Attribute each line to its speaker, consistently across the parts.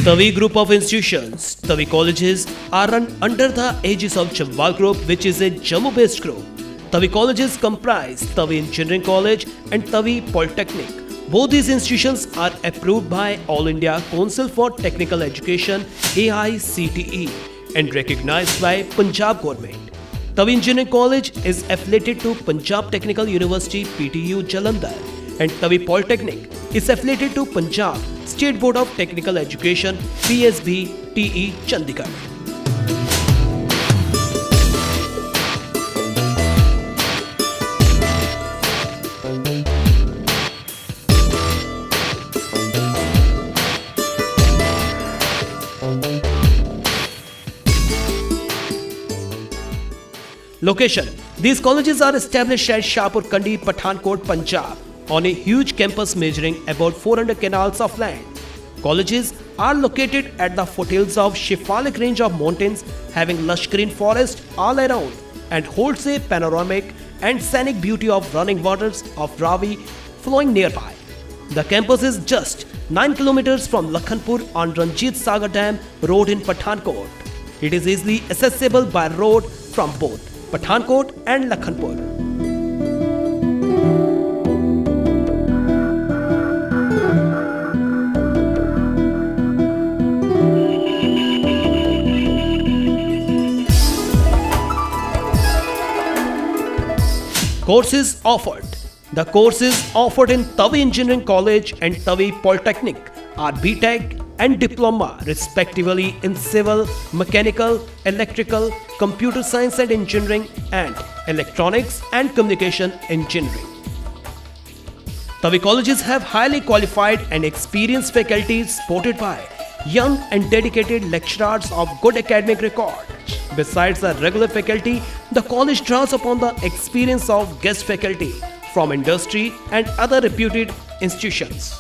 Speaker 1: Tavi Group of Institutions, Tavi Colleges are run under the aegis of Chambal Group, which is a Jammu-based group. Tavi Colleges comprise Tavi Engineering College and Tavi Polytechnic. Both these institutions are approved by All India Council for Technical Education (AICTE) and recognized by Punjab government. Tavi Engineering College is affiliated to Punjab Technical University (PTU) Jalandhar, and Tavi Polytechnic is affiliated to Punjab State Board of Technical Education (PSB) TE Chandigarh. Location: these colleges are established at Shahpur Kandi, Pathankot, Punjab, on a huge campus measuring about 400 canals of land. Colleges are located at the foothills of Shifalik range of mountains, having lush green forest all around, and holds a panoramic and scenic beauty of running waters of Ravi flowing nearby. The campus is just 9 kilometers from Lakhanpur on Ranjit Sagar Dam Road in Pathankot. It is easily accessible by road from both Pathankot and Lakhanpur. Courses offered: the courses offered in Tavi Engineering College and Tavi Polytechnic are BTech and Diploma respectively in Civil, Mechanical, Electrical, Computer Science and Engineering, and Electronics and Communication Engineering. Tavi colleges have highly qualified and experienced faculty supported by young and dedicated lecturers of good academic record. Besides the regular faculty, the college draws upon the experience of guest faculty from industry and other reputed institutions.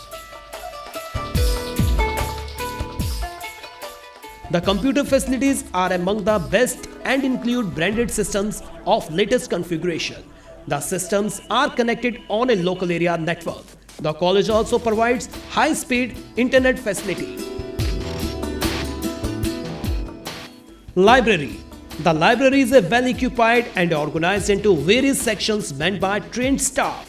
Speaker 1: The computer facilities are among the best and include branded systems of latest configuration. The systems are connected on a local area network. The college also provides high-speed internet facility. Library: the library is well occupied and organized into various sections manned by trained staff.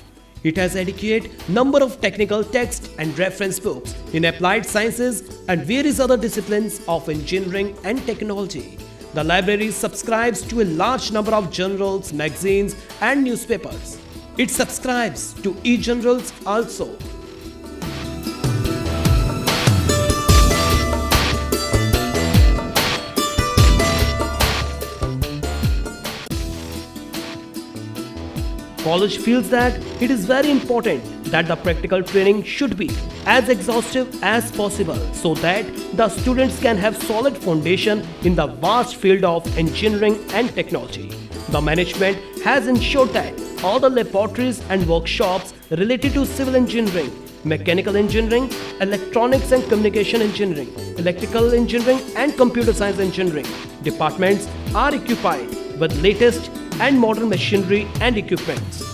Speaker 1: It has adequate number of technical text and reference books in applied sciences and various other disciplines of engineering and technology. The library subscribes to a large number of journals, magazines, and newspapers. It subscribes to e-journals also. College feels that it is very important that the practical training should be as exhaustive as possible so that the students can have solid foundation in the vast field of engineering and technology. The management has ensured that all the laboratories and workshops related to civil engineering, mechanical engineering, electronics and communication engineering, electrical engineering and computer science engineering departments are occupied with latest and modern machinery and equipments.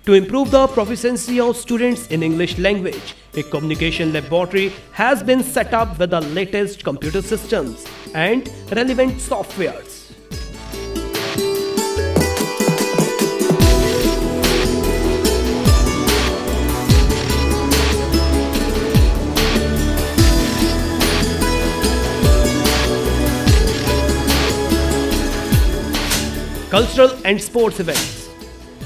Speaker 1: To improve the proficiency of students in English language, a communication laboratory has been set up with the latest computer systems and relevant softwares. Cultural and sports events.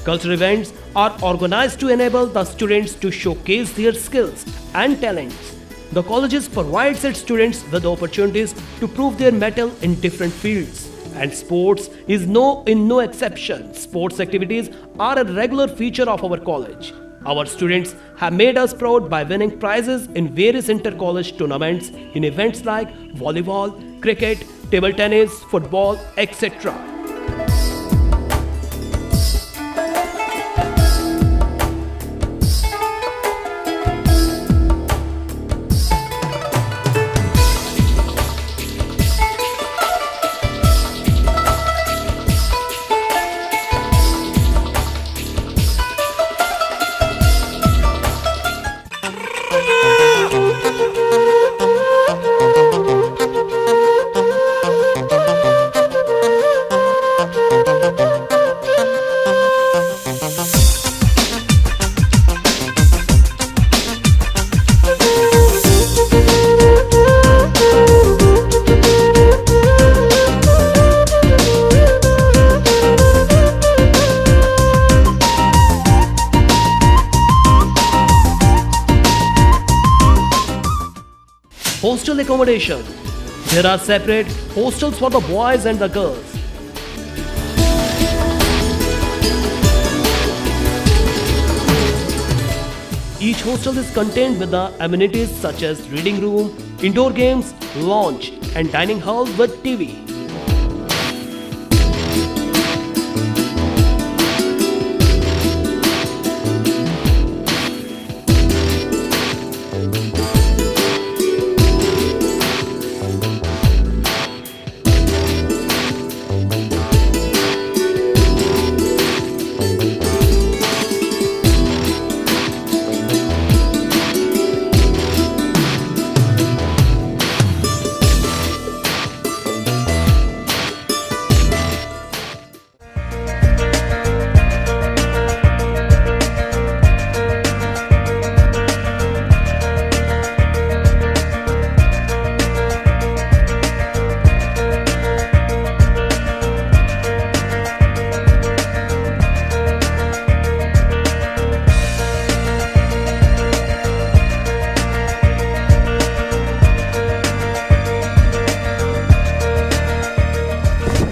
Speaker 1: Cultural events are organized to enable the students to showcase their skills and talents. The colleges provides its students with opportunities to prove their mettle in different fields. And sports is no exception. Sports activities are a regular feature of our college. Our students have made us proud by winning prizes in various inter-college tournaments in events like volleyball, cricket, table tennis, football, etc. Hostel accommodation. There are separate hostels for the boys and the girls. Each hostel is contained with the amenities such as reading room, indoor games, lounge, and dining hall with TV.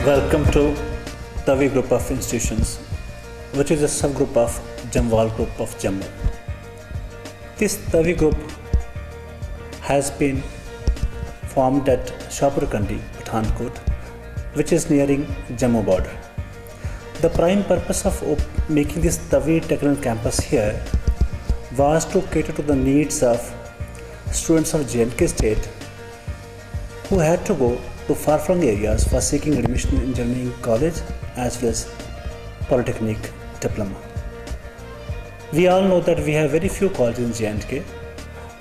Speaker 2: Welcome to Tavi Group of Institutions, which is a subgroup of Jamwal Group of Jammu. This Tavi Group has been formed at Shapurkandi, Pathankot, which is nearing Jammu border. The prime purpose of making this Tavi Technical Campus here was to cater to the needs of students of J&K State who had to go to far-flung areas for seeking admission in engineering college as well as polytechnic diploma. We all know that we have very few colleges in J&K.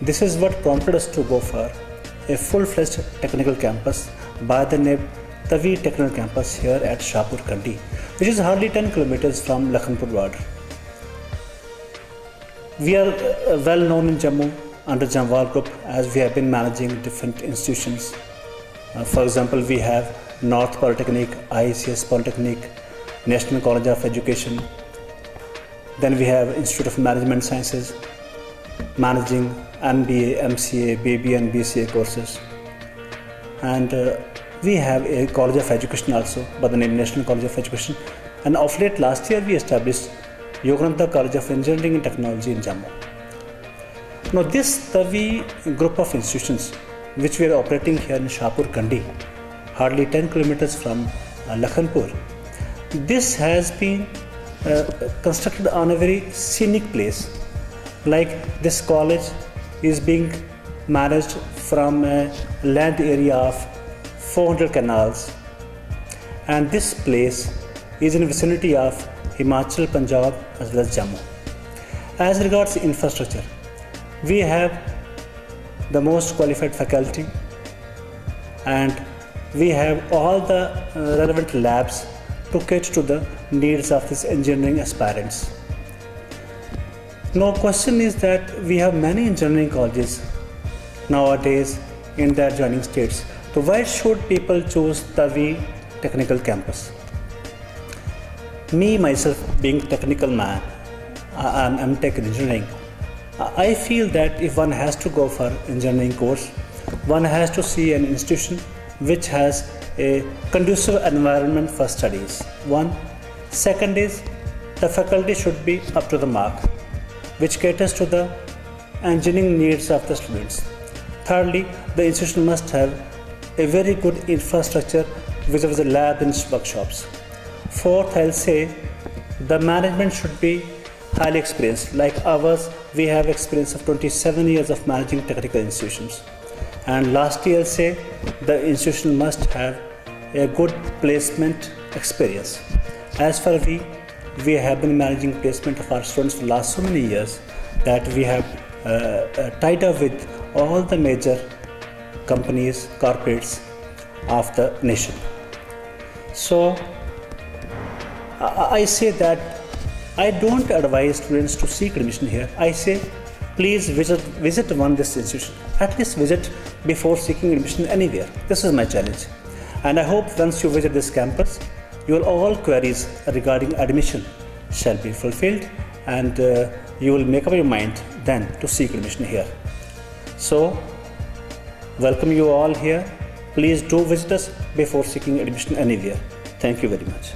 Speaker 2: This is what prompted us to go for a full-fledged technical campus by the name Tavi Technical Campus here at Shapurkandi, which is hardly 10 kilometers from Lakhanpur border. We are well known in Jammu under Jamwal Group as we have been managing different institutions. For example, we have North Polytechnic, IECS Polytechnic, National College of Education. Then we have Institute of Management Sciences, managing MBA, MCA, BBA and BCA courses. And we have a College of Education also by the name National College of Education. And of late last year we established Yogananda College of Engineering and Technology in Jammu. Now this Tavi group of institutions which we are operating here in Shapurkandi, hardly 10 kilometers from Lakhanpur. This has been constructed on a very scenic place. Like this college is being managed from a land area of 400 canals, and this place is in the vicinity of Himachal, Punjab as well as Jammu. As regards infrastructure, we have the most qualified faculty and we have all the relevant labs to cater to the needs of these engineering aspirants. Now, question is that we have many engineering colleges nowadays in their adjoining states. So why should people choose Tavi Technical Campus? Me myself being technical man, I'm tech engineering. I feel that if one has to go for engineering course, one has to see an institution which has a conducive environment for studies. One. Second is the faculty should be up to the mark, which caters to the engineering needs of the students. Thirdly, the institution must have a very good infrastructure with the lab and workshops. Fourth, I'll say the management should be highly experienced. Like ours, we have experience of 27 years of managing technical institutions. And lastly, I'll say the institution must have a good placement experience. As for we have been managing placement of our students for the last so many years that we have tied up with all the major companies, corporates of the nation. So I say that I don't advise students to seek admission here. I say please visit this institution. At least visit before seeking admission anywhere. This is my challenge. And I hope once you visit this campus, your all queries regarding admission shall be fulfilled and you will make up your mind then to seek admission here. So, welcome you all here. Please do visit us before seeking admission anywhere. Thank you very much.